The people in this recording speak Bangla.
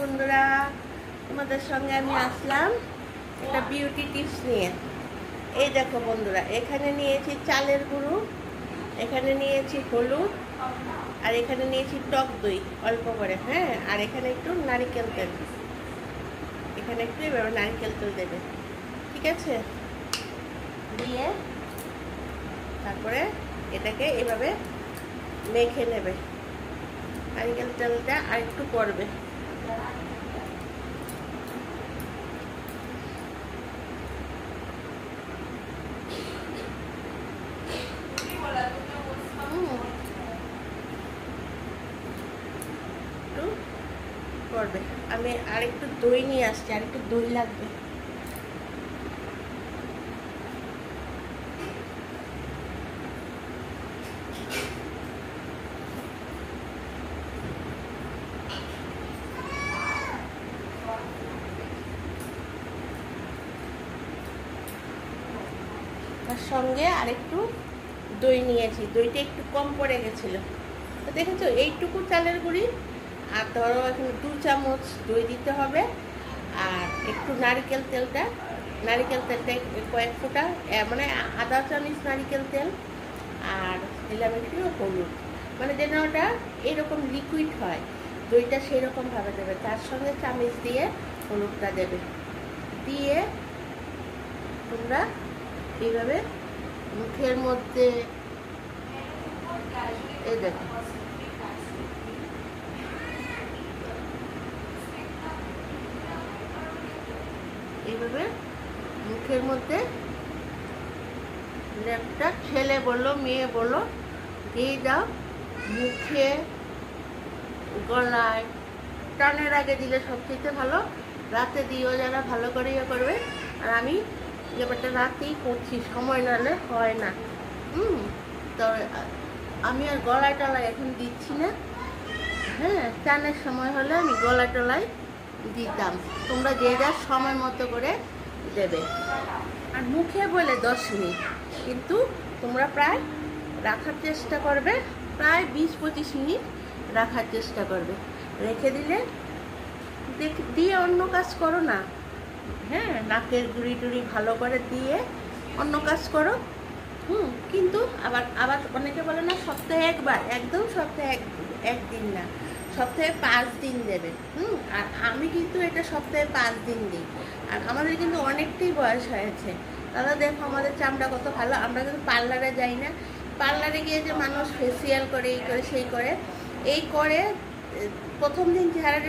বন্ধুরা, তোমাদের সঙ্গে আমি আসলাম একটা বিউটি টিপস নিয়ে। এই দেখো বন্ধুরা, এখানে নিয়েছি চালের গুঁড়ো, এখানে নিয়েছি হলুদ, আর এখানে নিয়েছি টক দই অল্প করে, হ্যাঁ। আর এখানে একটু নারকেল তেল, এখানে একটু এভাবে নারকেল তেল দেবে, ঠিক আছে। দিয়ে তারপরে এটাকে এভাবে মেখে নেবে। নারকেল তেলটা আর একটু পড়বে। করবে। আমি আরেকটু দই নিয়ে আসছি, আরেকটু দই লাগবে। তার সঙ্গে আরেকটু দই নিয়েছি, দইটা একটু কম পড়ে গেছিল। তো দেখেছো, এইটুকু চালের গুঁড়ি আর ধরো এখানে 2 চামচ দই দিতে হবে। আর একটু নারকেল তেলটা কয়েক ফোঁটা, মানে আধা চামচ নারকেল তেল, আর দিলাম একটু হলুদ, মানে যেন ওটা এরকম লিকুইড হয়, দইটা সেই রকমভাবে দেবে। তার সঙ্গে চামচ দিয়ে হলুদটা দেবে, দিয়ে তোমরা এইভাবে মুখের মধ্যে এই দেখো এইভাবে মুখের মধ্যে লেপটা, ছেলে বলো মেয়ে বলো, দিয়ে দাও। মুখে, গলায়, টানের আগে দিলে সবচেয়ে ভালো। রাতে দিও যারা, ভালো করে ইয়ে করবে। আর আমি ব্যাপারটা রাতেই করছি, সময় নাহলে হয় না। তো আমি আর গলায় টলায় এখন দিচ্ছি না, হ্যাঁ। চানের সময় হলে আমি গলায় টলায় দিতাম। তোমরা যে যার সময় মতো করে দেবে। আর মুখে বলে 10 মিনিট, কিন্তু তোমরা প্রায় রাখার চেষ্টা করবে, প্রায় 20-25 মিনিট রাখার চেষ্টা করবে। রেখে দিলে দিয়ে অন্য কাজ করো না, হ্যাঁ। নাকের গুঁড়ি টুড়ি ভালো করে দিয়ে অন্য কাজ করো। কিন্তু আবার অনেকে বলে না সপ্তাহে একবার, একদম সপ্তাহে একদিন না, সপ্তাহে 5 দিন দেবে। আর আমি কিন্তু এটা সপ্তাহে 5 দিন দিই। আর আমাদের কিন্তু অনেকটাই বয়স হয়েছে দাদা, দেখো আমাদের চামড়া কত ভালো। আমরা কিন্তু পার্লারে যাই না। পার্লারে গিয়ে যে মানুষ ফেসিয়াল করে, এই করে সেই করে, এই করে প্রথম দিন চেহারা